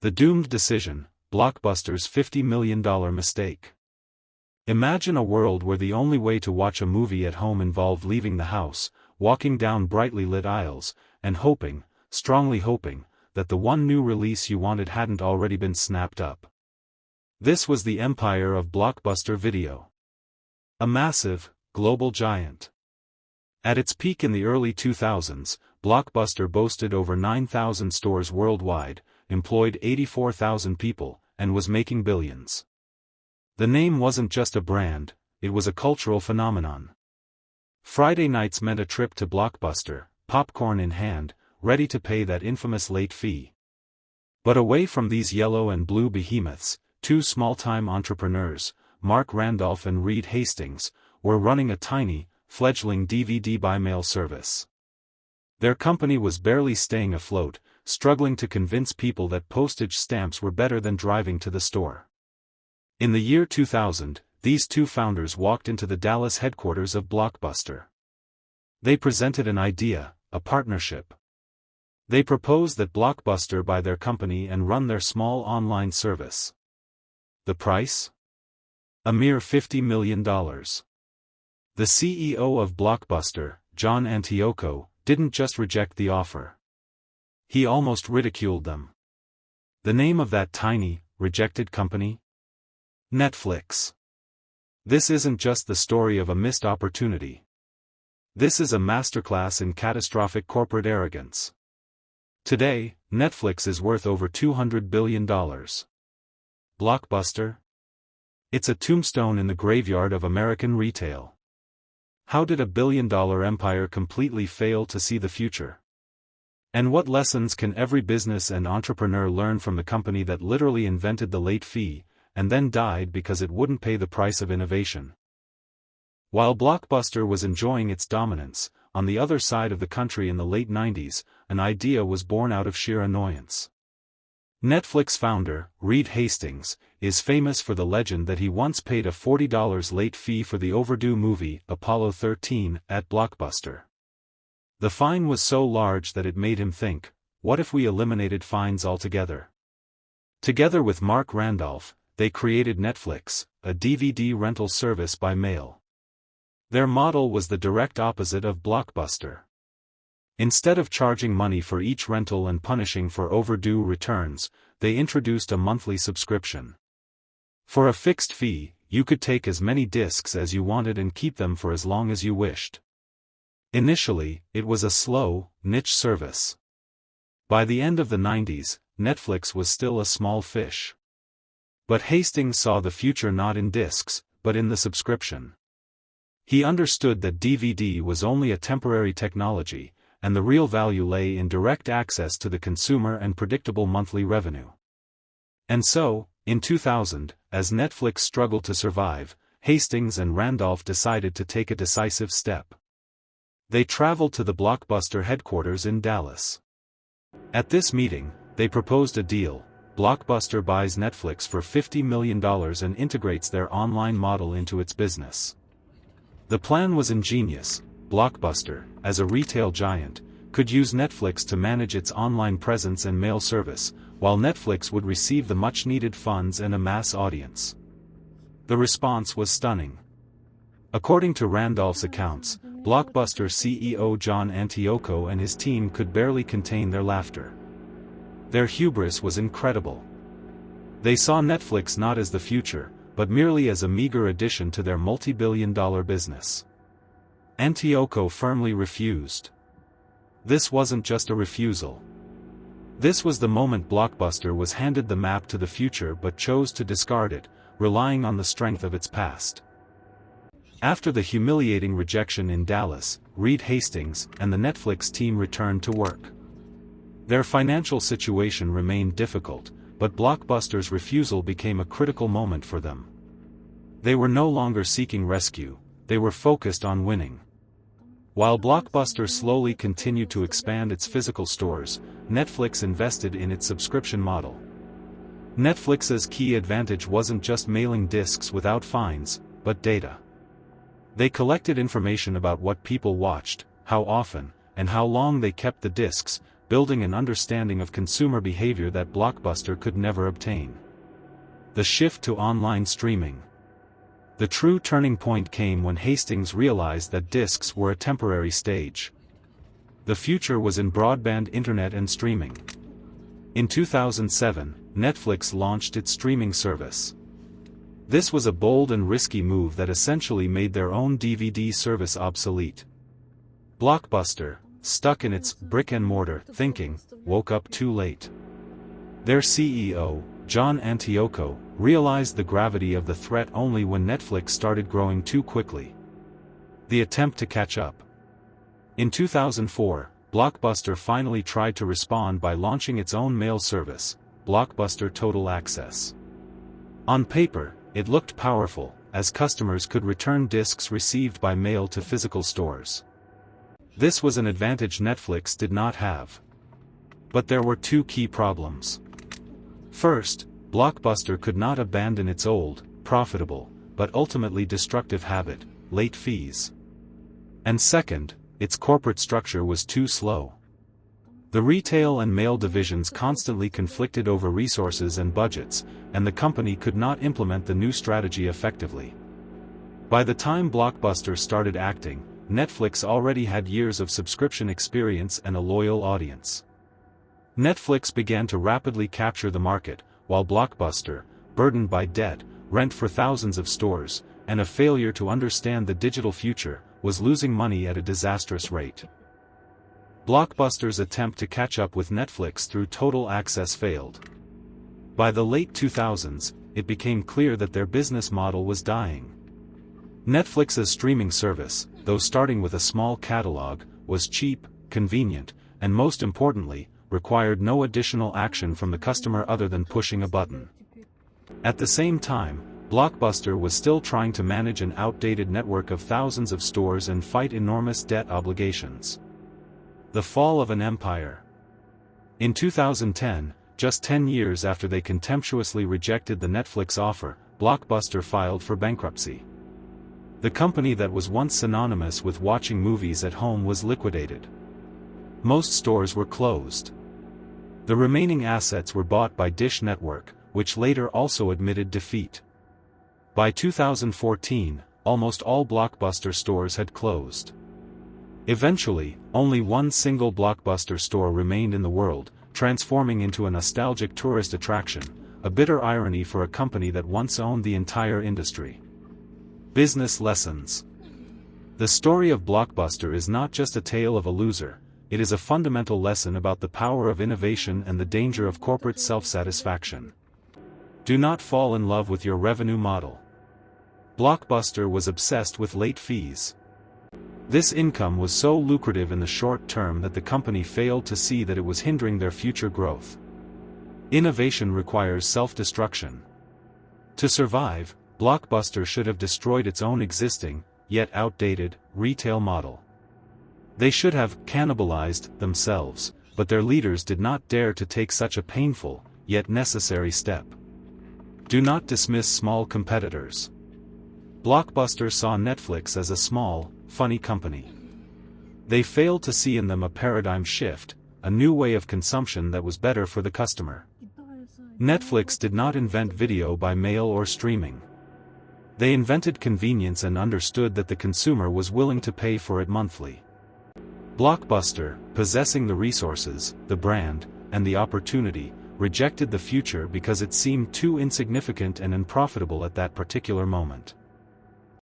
The doomed decision, Blockbuster's $50 million mistake. Imagine a world where the only way to watch a movie at home involved leaving the house, walking down brightly lit aisles, and hoping, strongly hoping, that the one new release you wanted hadn't already been snapped up. This was the empire of Blockbuster Video. A massive, global giant. At its peak in the early 2000s, Blockbuster boasted over 9,000 stores worldwide, employed 84,000 people, and was making billions. The name wasn't just a brand, it was a cultural phenomenon. Friday nights meant a trip to Blockbuster, popcorn in hand, ready to pay that infamous late fee. But away from these yellow and blue behemoths, two small-time entrepreneurs, Mark Randolph and Reed Hastings, were running a tiny, fledgling DVD by-mail service. Their company was barely staying afloat, struggling to convince people that postage stamps were better than driving to the store. In the year 2000, these two founders walked into the Dallas headquarters of Blockbuster. They presented an idea, a partnership. They proposed that Blockbuster buy their company and run their small online service. The price? A mere $50 million. The CEO of Blockbuster, John Antioco, didn't just reject the offer. He almost ridiculed them. The name of that tiny, rejected company? Netflix. This isn't just the story of a missed opportunity. This is a masterclass in catastrophic corporate arrogance. Today, Netflix is worth over $200 billion. Blockbuster? It's a tombstone in the graveyard of American retail. How did a billion-dollar empire completely fail to see the future? And what lessons can every business and entrepreneur learn from the company that literally invented the late fee, and then died because it wouldn't pay the price of innovation? While Blockbuster was enjoying its dominance, on the other side of the country in the late 90s, an idea was born out of sheer annoyance. Netflix founder, Reed Hastings, is famous for the legend that he once paid a $40 late fee for the overdue movie, Apollo 13, at Blockbuster. The fine was so large that it made him think, what if we eliminated fines altogether? Together with Mark Randolph, they created Netflix, a DVD rental service by mail. Their model was the direct opposite of Blockbuster. Instead of charging money for each rental and punishing for overdue returns, they introduced a monthly subscription. For a fixed fee, you could take as many discs as you wanted and keep them for as long as you wished. Initially, it was a slow, niche service. By the end of the 90s, Netflix was still a small fish. But Hastings saw the future not in discs, but in the subscription. He understood that DVD was only a temporary technology, and the real value lay in direct access to the consumer and predictable monthly revenue. And so, in 2000, as Netflix struggled to survive, Hastings and Randolph decided to take a decisive step. They traveled to the Blockbuster headquarters in Dallas. At this meeting, they proposed a deal. Blockbuster buys Netflix for $50 million and integrates their online model into its business. The plan was ingenious. Blockbuster, as a retail giant, could use Netflix to manage its online presence and mail service, while Netflix would receive the much-needed funds and a mass audience. The response was stunning. According to Randolph's accounts, Blockbuster CEO John Antioco and his team could barely contain their laughter. Their hubris was incredible. They saw Netflix not as the future, but merely as a meager addition to their multi-billion-dollar business. Antioco firmly refused. This wasn't just a refusal. This was the moment Blockbuster was handed the map to the future but chose to discard it, relying on the strength of its past. After the humiliating rejection in Dallas, Reed Hastings and the Netflix team returned to work. Their financial situation remained difficult, but Blockbuster's refusal became a critical moment for them. They were no longer seeking rescue, they were focused on winning. While Blockbuster slowly continued to expand its physical stores, Netflix invested in its subscription model. Netflix's key advantage wasn't just mailing discs without fines, but data. They collected information about what people watched, how often, and how long they kept the discs, building an understanding of consumer behavior that Blockbuster could never obtain. The shift to online streaming. The true turning point came when Hastings realized that discs were a temporary stage. The future was in broadband internet and streaming. In 2007, Netflix launched its streaming service. This was a bold and risky move that essentially made their own DVD service obsolete. Blockbuster, stuck in its brick-and-mortar thinking, woke up too late. Their CEO, John Antioco, realized the gravity of the threat only when Netflix started growing too quickly. The attempt to catch up. In 2004, Blockbuster finally tried to respond by launching its own mail service, Blockbuster Total Access. On paper, it looked powerful, as customers could return discs received by mail to physical stores. This was an advantage Netflix did not have. But there were two key problems. First, Blockbuster could not abandon its old, profitable, but ultimately destructive habit, late fees. And second, its corporate structure was too slow. The retail and mail divisions constantly conflicted over resources and budgets, and the company could not implement the new strategy effectively. By the time Blockbuster started acting, Netflix already had years of subscription experience and a loyal audience. Netflix began to rapidly capture the market, while Blockbuster, burdened by debt, rent for thousands of stores, and a failure to understand the digital future, was losing money at a disastrous rate. Blockbuster's attempt to catch up with Netflix through Total Access failed. By the late 2000s, it became clear that their business model was dying. Netflix's streaming service, though starting with a small catalog, was cheap, convenient, and most importantly, required no additional action from the customer other than pushing a button. At the same time, Blockbuster was still trying to manage an outdated network of thousands of stores and fight enormous debt obligations. The fall of an empire. In 2010, just 10 years after they contemptuously rejected the Netflix offer, Blockbuster filed for bankruptcy. The company that was once synonymous with watching movies at home was liquidated. Most stores were closed. The remaining assets were bought by Dish Network, which later also admitted defeat. By 2014, almost all Blockbuster stores had closed. Eventually, only one single Blockbuster store remained in the world, transforming into a nostalgic tourist attraction, a bitter irony for a company that once owned the entire industry. Business lessons. The story of Blockbuster is not just a tale of a loser, it is a fundamental lesson about the power of innovation and the danger of corporate self-satisfaction. Do not fall in love with your revenue model. Blockbuster was obsessed with late fees. This income was so lucrative in the short term that the company failed to see that it was hindering their future growth. Innovation requires self-destruction. To survive, Blockbuster should have destroyed its own existing, yet outdated, retail model. They should have cannibalized themselves, but their leaders did not dare to take such a painful, yet necessary step. Do not dismiss small competitors. Blockbuster saw Netflix as a small, funny company. They failed to see in them a paradigm shift, a new way of consumption that was better for the customer. Netflix did not invent video by mail or streaming. They invented convenience and understood that the consumer was willing to pay for it monthly. Blockbuster, possessing the resources, the brand, and the opportunity, rejected the future because it seemed too insignificant and unprofitable at that particular moment.